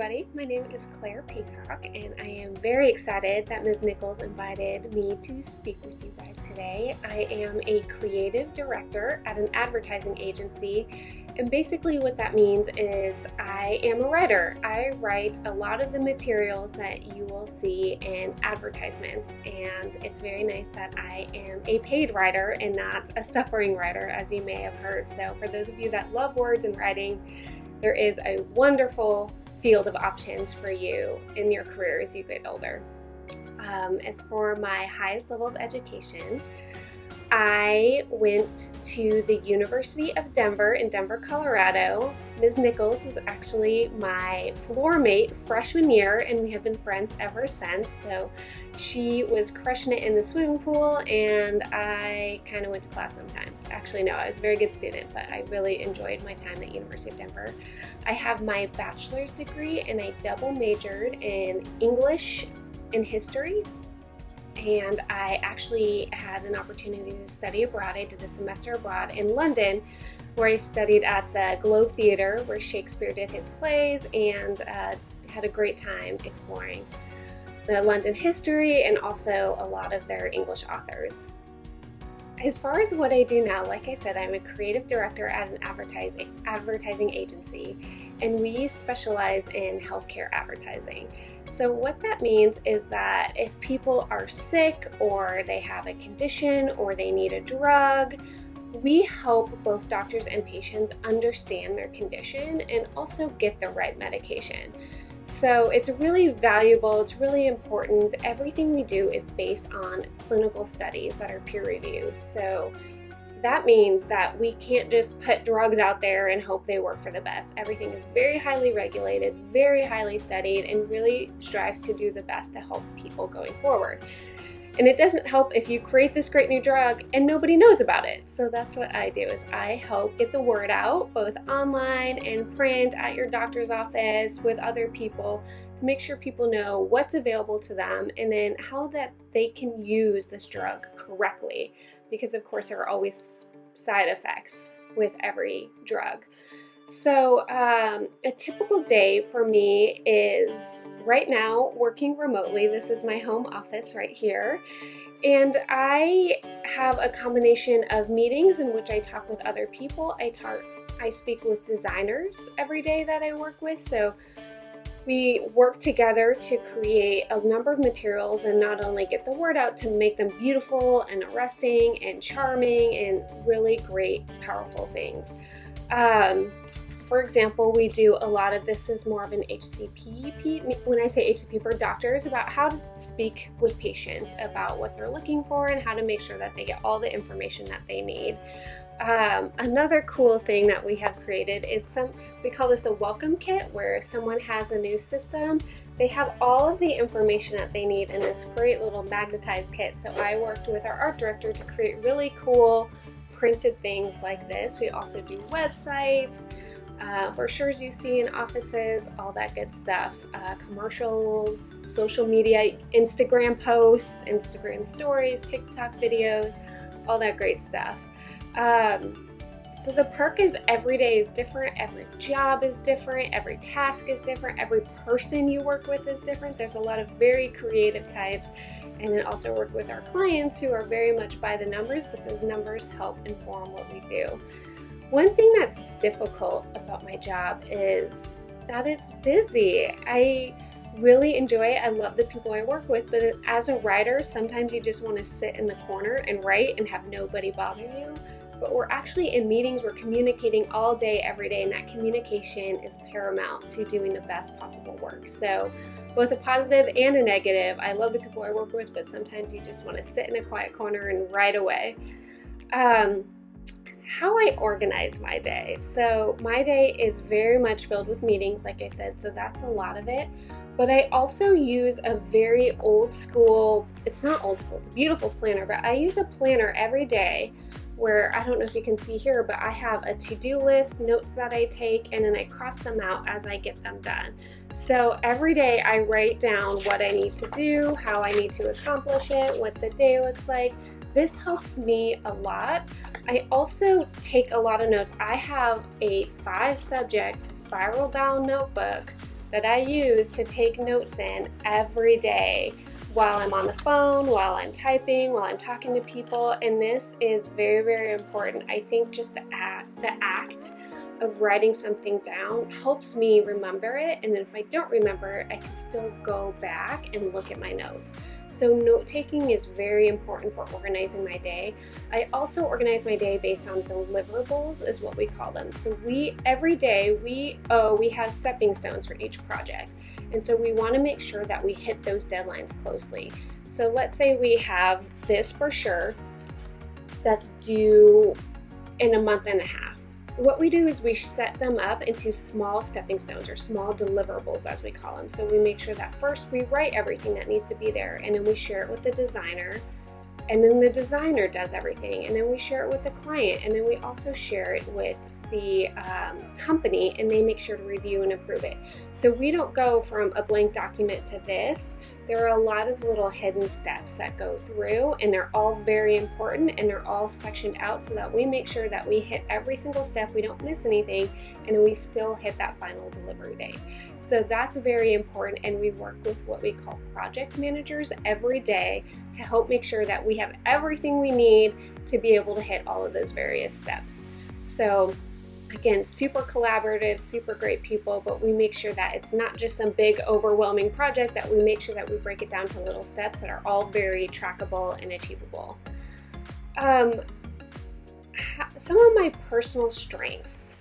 everybody. My name is Claire Peacock, and I am very excited that Ms. Nichols invited me to speak with you guys today. I am a creative director at an advertising agency, and basically what that means is I am a writer. I write a lot of the materials that you will see in advertisements, and it's very nice that I am a paid writer and not a suffering writer, as you may have heard. So for those of you that love words and writing, there is a wonderful field of options for you in your career as you get older. As for my highest level of education, I went to the University of Denver in Denver, Colorado. Ms. Nichols is actually my floor mate freshman year, and we have been friends ever since. So she was crushing it in the swimming pool, and I kind of went to class sometimes. Actually, no, I was a very good student, but I really enjoyed my time at University of Denver. I have my bachelor's degree, and I double majored in English and history. And I actually had an opportunity to study abroad. I did a semester abroad in London, where I studied at the Globe Theatre, where Shakespeare did his plays, and had a great time exploring the London history and also a lot of their English authors. As far as what I do now, like I said, I'm a creative director at an advertising agency, and we specialize in healthcare advertising. So what that means is that if people are sick or they have a condition or they need a drug, we help both doctors and patients understand their condition and also get the right medication. So it's really valuable, it's really important. Everything we do is based on clinical studies that are peer-reviewed. So that means that we can't just put drugs out there and hope they work for the best. Everything is very highly regulated, very highly studied, and really strives to do the best to help people going forward. And it doesn't help if you create this great new drug and nobody knows about it. So that's what I do, is I help get the word out, both online and print, at your doctor's office, with other people, to make sure people know what's available to them and then how that they can use this drug correctly. Because of course there are always side effects with every drug. So a typical day for me is right now working remotely. This is my home office right here. And I have a combination of meetings in which I talk with other people. I speak with designers every day that I work with. So we work together to create a number of materials and not only get the word out to make them beautiful and arresting and charming and really great, powerful things. For example, we do a lot of this is more of an HCP. When I say HCP, for doctors, about how to speak with patients about what they're looking for and how to make sure that they get all the information that they need. Another cool thing that we have created is we call this a welcome kit, where if someone has a new system, they have all of the information that they need in this great little magnetized kit. So I worked with our art director to create really cool printed things like this. We also do websites, brochures you see in offices, all that good stuff, commercials, social media, Instagram posts, Instagram stories, TikTok videos, all that great stuff. So the perk is every day is different, every job is different, every task is different, every person you work with is different. There's a lot of very creative types, and then also work with our clients who are very much by the numbers, but those numbers help inform what we do. One thing that's difficult about my job is that it's busy. I really enjoy it. I love the people I work with, but as a writer, sometimes you just want to sit in the corner and write and have nobody bother you. But we're actually in meetings, we're communicating all day, every day, and that communication is paramount to doing the best possible work. So both a positive and a negative. I love the people I work with, but sometimes you just want to sit in a quiet corner and write away. How I organize my day. So my day is very much filled with meetings, like I said, so that's a lot of it. But I also use a very old school, it's not old school, it's a beautiful planner, but I use a planner every day where, I don't know if you can see here, but I have a to-do list, notes that I take, and then I cross them out as I get them done. So every day I write down what I need to do, how I need to accomplish it, what the day looks like. This helps me a lot. I also take a lot of notes. I have a 5-subject spiral bound notebook that I use to take notes in every day while I'm on the phone, while I'm typing, while I'm talking to people. And this is very, very important. I think just the act of writing something down helps me remember it. And then if I don't remember it, I can still go back and look at my notes. So note taking is very important for organizing my day. I also organize my day based on deliverables, is what we call them. So every day we have stepping stones for each project. And so we want to make sure that we hit those deadlines closely. So let's say we have this brochure that's due in a month and a half. What we do is we set them up into small stepping stones, or small deliverables as we call them. So we make sure that first we write everything that needs to be there, and then we share it with the designer, and then the designer does everything, and then we share it with the client, and then we also share it with the company, and they make sure to review and approve it. So we don't go from a blank document to this. There are a lot of little hidden steps that go through, and they're all very important, and they're all sectioned out so that we make sure that we hit every single step, we don't miss anything, and we still hit that final delivery date. So that's very important, and we work with what we call project managers every day to help make sure that we have everything we need to be able to hit all of those various steps. So again, super collaborative, super great people, but we make sure that it's not just some big overwhelming project, that we make sure that we break it down to little steps that are all very trackable and achievable. Some of my personal strengths.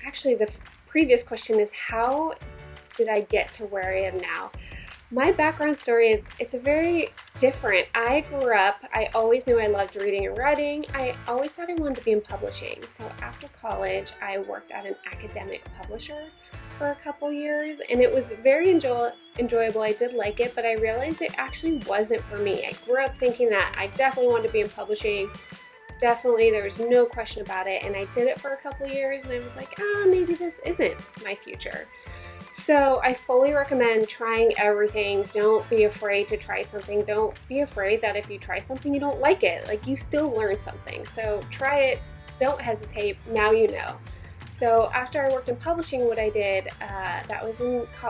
Actually, the previous question is, how did I get to where I am now? My background story is, it's a very different. I grew up, I always knew I loved reading and writing. I always thought I wanted to be in publishing. So after college, I worked at an academic publisher for a couple years, and it was very enjoyable. I did like it, but I realized it actually wasn't for me. I grew up thinking that I definitely wanted to be in publishing. Definitely, there was no question about it. And I did it for a couple years, and I was like, maybe this isn't my future. So I fully recommend trying everything. Don't be afraid to try something. Don't be afraid that if you try something you don't like it, like, you still learn something. So try it, don't hesitate, now you know. So after I worked in publishing, what I did, that was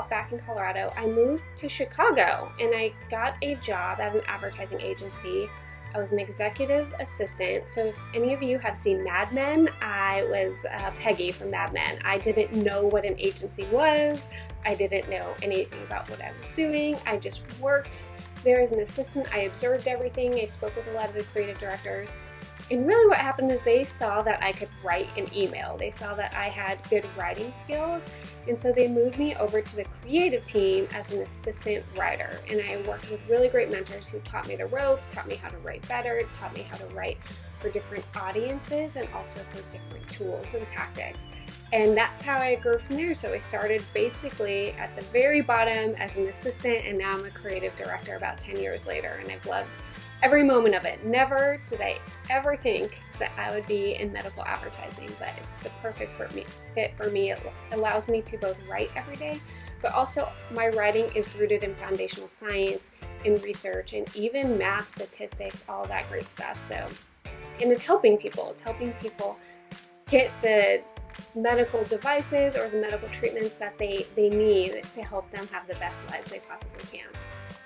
back in Colorado, I moved to Chicago, and I got a job at an advertising agency. I was an executive assistant. So if any of you have seen Mad Men, I was Peggy from Mad Men. I didn't know what an agency was. I didn't know anything about what I was doing. I just worked there as an assistant. I observed everything. I spoke with a lot of the creative directors. And really what happened is they saw that I could write an email. They saw that I had good writing skills. And so they moved me over to the creative team as an assistant writer. And I worked with really great mentors who taught me the ropes, taught me how to write better, taught me how to write for different audiences, and also for different tools and tactics. And that's how I grew from there. So I started basically at the very bottom as an assistant, and now I'm a creative director about 10 years later, and I've loved every moment of it. Never did I ever think that I would be in medical advertising, but it's the perfect fit for me. It allows me to both write every day, but also my writing is rooted in foundational science and research and even math, statistics, all that great stuff. So, and it's helping people. It's helping people get the medical devices or the medical treatments that they need to help them have the best lives they possibly can.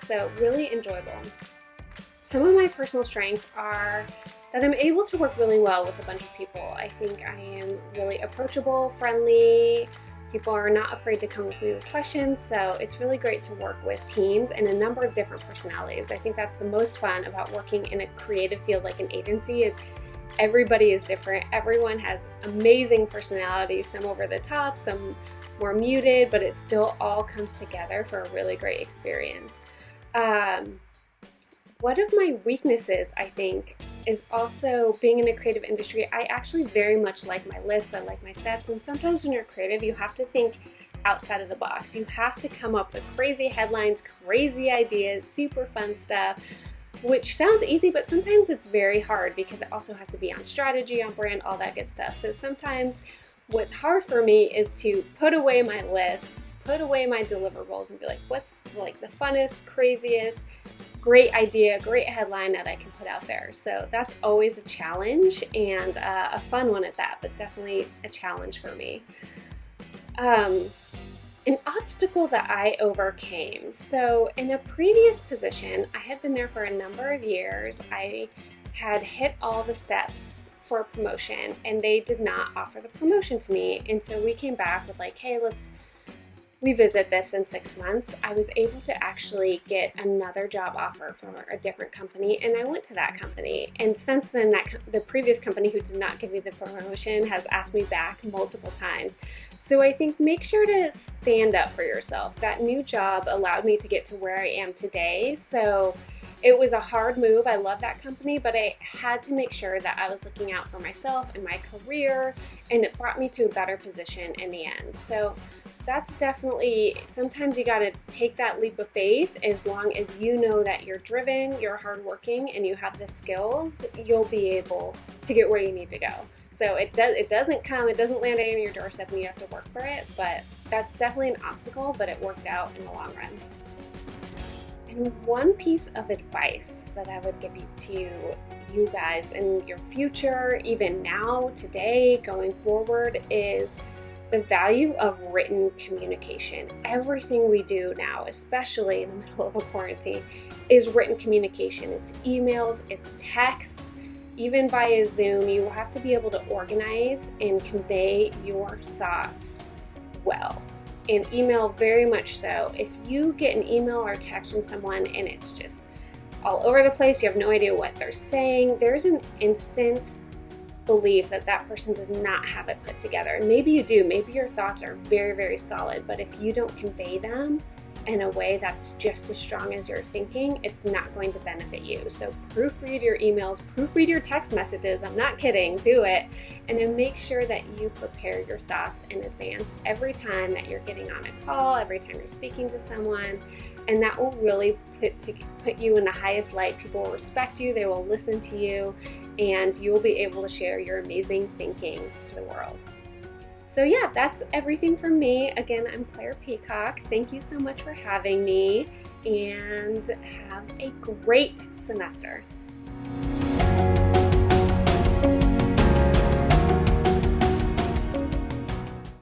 So really enjoyable. Some of my personal strengths are that I'm able to work really well with a bunch of people. I think I am really approachable, friendly. People are not afraid to come with me with questions, so it's really great to work with teams and a number of different personalities. I think that's the most fun about working in a creative field like an agency, is everybody is different. Everyone has amazing personalities, some over the top, some more muted, but it still all comes together for a really great experience. One of my weaknesses, I think, is also being in a creative industry. I actually very much like my lists, I like my steps, and sometimes when you're creative, you have to think outside of the box. You have to come up with crazy headlines, crazy ideas, super fun stuff, which sounds easy, but sometimes it's very hard because it also has to be on strategy, on brand, all that good stuff. So sometimes what's hard for me is to put away my lists, put away my deliverables, and be like, what's like the funnest, craziest, great idea, great headline that I can put out there. So that's always a challenge, and a fun one at that, but definitely a challenge for me. An obstacle that I overcame. So in a previous position, I had been there for a number of years. I had hit all the steps for a promotion and they did not offer the promotion to me. And so we came back with like, hey, let's revisit this in 6 months. I was able to actually get another job offer from a different company, and I went to that company. And since then, the previous company who did not give me the promotion has asked me back multiple times. So I think make sure to stand up for yourself. That new job allowed me to get to where I am today. So it was a hard move. I love that company, but I had to make sure that I was looking out for myself and my career, and it brought me to a better position in the end. So that's definitely, sometimes you got to take that leap of faith. As long as you know that you're driven, you're hardworking, and you have the skills, you'll be able to get where you need to go. So it doesn't land on your doorstep and you have to work for it, but that's definitely an obstacle, but it worked out in the long run. And one piece of advice that I would give to you guys in your future, even now, today, going forward, is the value of written communication. Everything we do now, especially in the middle of a quarantine, is written communication. It's emails, it's texts, even via Zoom. You have to be able to organize and convey your thoughts well. And email, very much so. If you get an email or text from someone and it's just all over the place, you have no idea what they're saying, there's an instant belief that that person does not have it put together. And maybe you do, maybe your thoughts are very, very solid, but if you don't convey them in a way that's just as strong as your thinking, it's not going to benefit you. So proofread your emails, proofread your text messages. I'm not kidding, do it. And then make sure that you prepare your thoughts in advance every time that you're getting on a call, every time you're speaking to someone. And that will really put you in the highest light. People will respect you, they will listen to you, and you will be able to share your amazing thinking to the world. So yeah, that's everything from me. Again, I'm Claire Peacock. Thank you so much for having me, and have a great semester.